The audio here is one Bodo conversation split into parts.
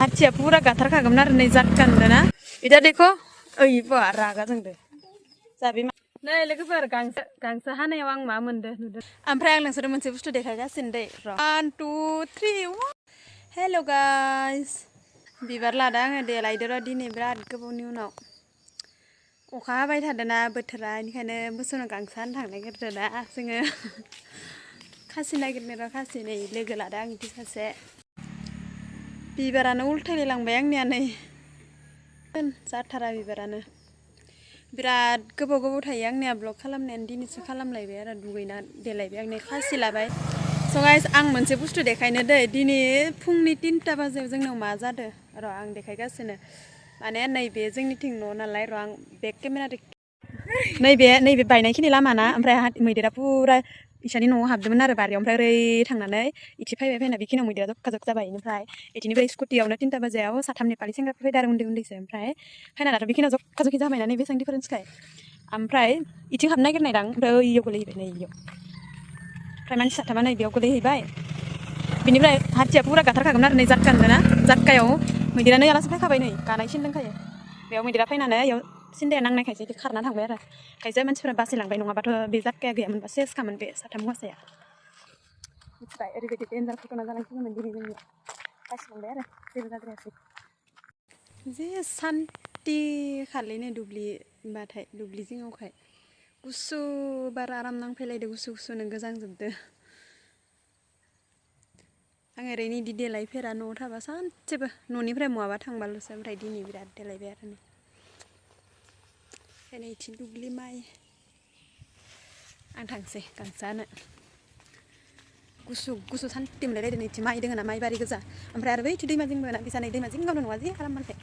हाथिया पूरा गाथारखागोमोन आरो नै जातकानदो ना इदा देखो ओइ बा रागा जोंदो जाबि नै लोगोफोर गांसो हानायाव आं मा मोनदो नुदो ओमफ्राय आं नोंसोर मोनसे बुस्थु देखायगासिनो दे र 1 2 3 हेलो गाइस बिबार लादों आङो देलायदो र दिनै बिराद गोबावनि उनाव अखा हाबाय थादोना बोथोरा बेनिखायनो मोसौनो गांसो हानो थांनो नागिरदो दा जोङो खासि नागिरनो र खासि नै लोगो लादों आं इदि सासे बिबारानो उल्थायलाय लांबाय आंनिया नै जाथारा बिबारानो बिराद गोबाव थायो आंनिया ब्लग खालामनायानो दिनैसो खालामलायबाय आरो दुगैना देलायबाय आं नै खासि लाबाय स गाइस आं मोनसे बुस्थु देखायनो दै दिनै फुंनि 3टा बाजियाव जोंनाव मा जादो र आं देखायगासिनो माने नैबे जोंनिथिं न' नालाय र आं बेक केमेरा नैबे बायनायखिनि लामा ना ओमफ्राय मैदेरा पुरा इसानि न'आव हाबदोंमोन आरो बारियाव ओमफ्राय ओरै थांनानै इथि फैना बेखिनियाव मैदेरा जक्का जाबाय ओमफ्राय इथिनिफ्राय स्कुटियावनो 3टा बाजियाव साथाम नेपालि सेंग्राफोर फैदों आरो उन्दैसो ओमफ्राय फैना दाथ' बेखिनियाव जक्का जक्कि जाबायना नै बेसेबां डिफारेन्सखाय ओमफ्राय इथिं हाबनो नागिरनायदां ओमफ्राय ओइयाव गोलैहैबाय नै इयाव ओमफ्राय मानसि साथामा नै बेयाव गोलैहैबाय बिनिफ्राय हाथिया पुरा गाथारखागोमोन आरो नै जातकानदो ना जातकायाव मैदेरा नै आलासि फैखाबाय नै गानाय सिन दंखायो बेयाव मैदेरा फैनानै इयाव सिन्दाया नांनायखायसो इदि खारना थांबाय आरो खायसे मानसिफोरा बासिलांबाय नङाबाथ' बे जातकाया गैयामोनबा सेसखामोन बे साथाम हौवासाया मिथिबाय ओरैबायदि डेन्जार घटना जालांसिगौमोन दिनै जोंनिया बासिलांबाय आरो जेबो जाद्रायासै जे सान्ति खालैनो दुब्लिबाथाय दुब्लि जिङावखाय गुसु बार आराम नांफैलायदो गुसुनो गोजांजोबदो आं ओरैनो इदि देलायफेरा न'आव थाबा सानसेबो न'निफ्राय महाबा थांबाल'सो ओमफ्राय दिनै बिराद देलायबाय आरो नै इथिं दुब्लि माइ आं थांसै गांसो हानो गुसु सान्ति मोनलायलायदो इथिं माइ दोङो ना माइ बारि गोजा ओमफ्राय आरो बै इथिं दैमा जिंबो ना बिसानै दैमा जिंगावनो नङा जे खालामबाथाय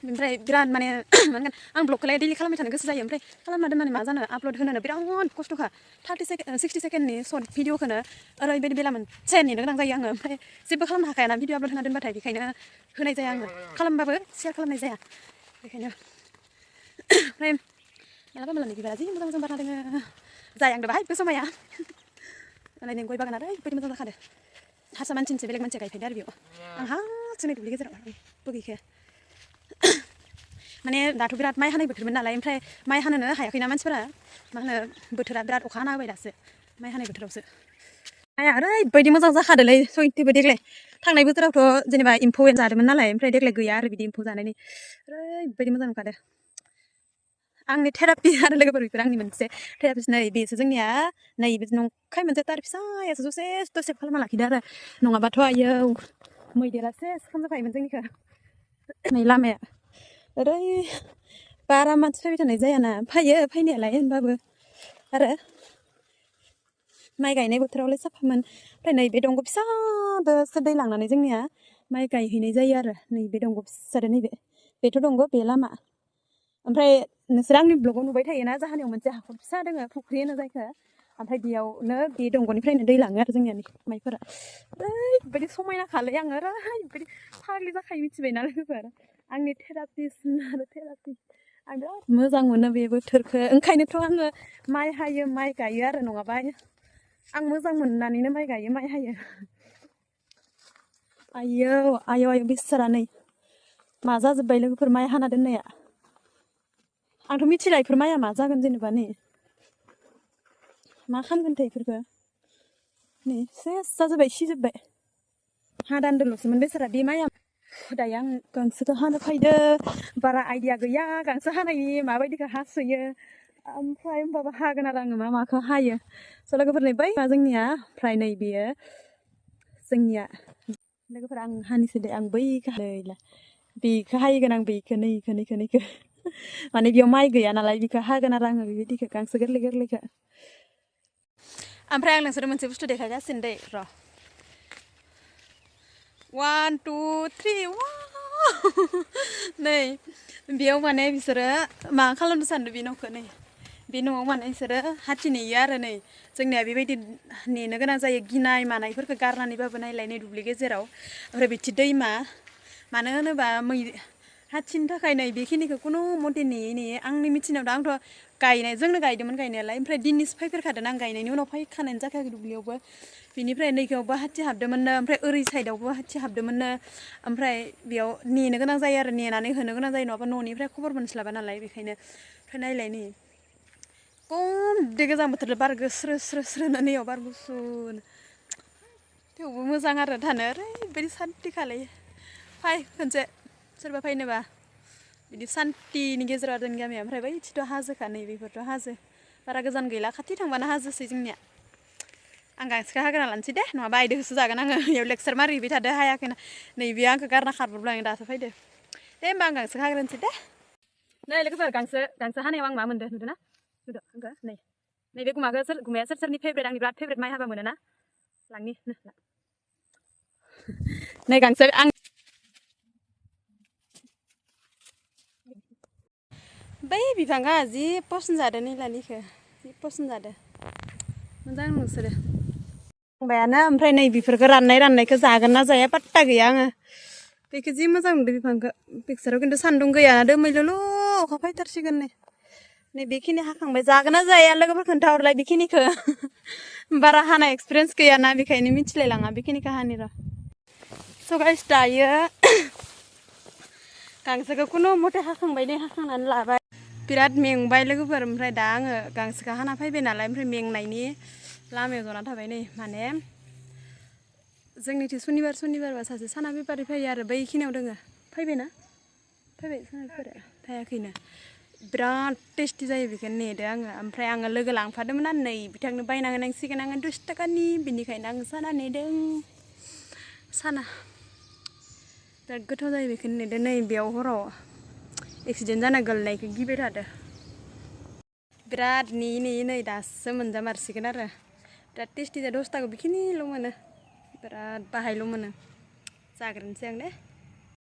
ओमफ्राय बिराद माने मानगोन आं ब्लगखौलाय दैलि खालामबाय थानो गोसो जायो ओमफ्राय खालामना दोननानै मा जानो आपल'ड होनोनो बिराद खस्थ'खा 60 सेकेन्डनि सर्ट भिडिअखौनो ओरैबायदि बेला मोनसे नेनो गोनां जायो आङो ओमफ्राय जेबो खालामनो हाखायाना भिडिअ आपल'ड होना दोनबाथाय बेखायनो होनाय जाया आङो खालामबाबो शेयार खालामनाय जाया बेखायनो ओमफ्राय मालाबा बिबारा जि मोजां बारना दोङो जाय आंदो बाहायबो समाया मालाय नै गय बागाना ओरैबायदि मोजां जाखादो हारसा मानसिनिसो बेलेग मानसिया गायफैदो आरो बेयाव आं हारसिङै दुब्लि गेजेराव रावबो गैखाया माने दाथ' बिराद माइ हानाय बोथोरमोन नालाय ओमफ्राय माइ हानोनो हायाखैना मानसिफोरा मा होनो बोथोरा बिराद अखा हाना होबाय दासो माइ हानाय बोथोरावसो माइया ओरैबायदि मोजां जाखादोलै सयथिबो देग्लाय थांनाय बोथोरावथ' जेनेबा एम्फौ जादोंमोन नालाय ओमफ्राय देग्लाय गैया आरो बिदि एम्फौ जानायनि ओरैबायदि मोजां नुखादो आंनि थेरापि आरो लोगोफोर बेफोर आंनि मोनसे थेरापिस्ट नै बेसो जोंनिया नै नंखाय मोनसे तार फिसायासो दसे सेभ खालामना लाखिदो आरो नङाबाथ' आयौ मैदेरा सेस खालामजोबखायोमोन जोंनिखौ नै लामाया ओरै बारा मानसि फैबाय थानाय जायाना फैयो फैनायालाय होनबाबो आरो माइ गायनाय बोथोरावलाय साफामोन ओमफ्राय नै बे दंग' फिसादोसो दै लांनानै जोंनिया माइ गायहैनाय जायो आरो नै बे दंग' फिसादो नैबे बेथ' दंग' बे लामा ओमफ्राय नोंसोर आंनि ब्लगाव नुबाय थायोना जाहानियाव मोनसे हाखर फिसा दोङो फुख्रि होनो जायखौ ओमफ्राय बेयावनो बे दंग'निफ्रायनो दै लाङो आरो जोंनिया माइफोरा ओरैबायदि समायना खालै आङो ओरैबायदि फाग्लि जाखायो मिथिबायना लोगोफोर आंनि थेरापिस्ट आरो थेरापिस्ट आं बिराद मोजां मोनो बे बोथोरखौ ओंखायनोथ' आङो माइ हायो माइ गायो आरो नङाबा आं मोजां मोननानैनो माइ गायो माइ हायो आयौ बेसारा नै मा जाजोब्बाय लोगोफोर माइ हाना दोननाया आंथ' मिथिला इफोर माइया मा जागोन जेनेबा नै मा खालामगोनथाय इफोरखौ नै सेस जाजोब्बाय सिजोब्बाय हादान्दोल'सोमोन बेसारा बे माइया दायो आं गांसोखौ हानो फैदो बारा आइडिया गैया गांसो हानायनि माबायदिखौ हासोयो ओमफ्राय होमबाबो हागोन आरो आङो माखौ हायो स' लोगोफोर नै बै मा जोंनिया ओमफ्राय नै बेयो जोंनिया लोगोफोर आं हानिसै दे आं बैखौ हायला बेखौ हायगोन आं बेखौ नैखौ माने बेयाव माइ गैया नालाय बेखौ हागोन आरो आङो बेबायदिखौ गांसो गोरलैखौ ओमफ्राय आं नोंसोर मोनसे बुस्थु देखायगासिनो दे र 1 2 3 नै बेयाव माने बिसोरो मा खालामनो सानदों बे न'खौ नै बे न'आव माने बिसोरो हाथि नेयो आरो नै जोंनिया बेबायदि नेनो गोनां जायो गिनाय मानायफोरखौ गारनानैबाबो नायलाय नै दुब्लि गेजेराव ओमफ्राय बिथि दैमा मानो होनोबा हाथिनि थाखाय नै बेखिनिखौ खुनु मथे नेयै आंनि मिथिनायावथ' आंथ' गायनाय जोंनो गायदोंमोन गायनायालाय ओमफ्राय दिनैसो फैफेरखादों आं गायनायनि उनाव फैखानायानो जाखायाखै दुब्लियावबो बिनिफ्राय नैखियावबो हाथि हाबदोंमोननो ओमफ्राय ओरै साइडआवबो हाथि हाबदोंमोननो ओमफ्राय बेयाव नेनो गोनां जायो आरो नेनानै होनो गोनां जायो नङाबा न'निफ्राय खबर मोनस्लाबा नालाय बेखायनो ओमफ्राय नायलाय नै कमदे गोजां बोथोर बार स्रो स्रो स्रोनो नैयाव बार गुसुनो थेवबो मोजां आरो थानो ओरैबायदि सान्थि खालायो फै खनसे सोरबा फैनोबा बिदि सान्थिनि गेजेराव जोंनि गामिया ओमफ्राय बैथिथ' हाजोखा नै बेफोरथ' हाजो बारा गोजान गैला खाथि थांबानो हाजोसै जोंनिया आं गांसोखौ हाग्रा लानोसै दे नङाबा आइदोखौसो जागोन आङो बेयाव लेक्सार मारिहैबाय थादो हायाखैना नैबे आंखौ गारना खारब्रबलाङो दासो फैदो दे होमबा आं गांसो हाग्रोनोसै दे नै लोगोफोर गांसो हानायाव आं मा मोनदों नुदों ना नुदों आंखौ नैबे गुमाया सोर सोरनि फेभरेट आंनि बिराद फेभरेट माइ हाबा मोनोना लांनि नै गांसो आं बै बिफाङा जि पसन जादों निलानिखौ जि पसन जादों मोजां नोंसोरो बायानो ओमफ्राय नै बेफोरखौ राननायखौ जागोन ना जाया पात्ता गैया आङो बेखौ जि मोजां मोनदों बिफांखौ पिक्साराव खिन्थु सान्दुं गैयाना दोमैलुल' अखा फैथारसिगोन नै बेखिनि हाखांबाय जागोन ना जाया लोगोफोर खोन्थाहरलाय बेखिनिखौ बारा हानाय एक्सपिरियेन्स गैयाना बेखायनो मिथिलायलाङा बेखिनिखौ हानि र' स' गाइस दायो गांसोखौ खुनु मथे हाखांबाय दे हाखांनानै लाबाय बिराद मेंबाय लोगोफोर ओमफ्राय दा आङो गांसोखौ हाना फैबाय नालाय ओमफ्राय मेंनायनि लामायाव जना थाबाय नै माने जोंनिथिं सनिबारबा सासे साना बेफारि फैयो आरो बैखिनियाव दोङो फैबाय साना बेफारिया फैयाखैनो बिराद टेस्टि जायो बेखौ नेदो आङो ओमफ्राय आङो लोगो लांफादोंमोन आरो नै बिथांनो बायना होनांसिगोन आङो 10 थाखानि बिनिखायनो आं साना नेदों साना बिराद गोथाव जायो बेखौनो नेदो नै बेयाव हराव एक्सिडेन्ट जाना गोलैनायखौ गिबाय थादो बिराद नेयै नै दासो मोनजामारसिगोन आरो बिराद टेस्टि जा 10 थाखा बेखिनिल' मोनो बिराद बाहायल' मोनो जाग्रोनोसै आं दे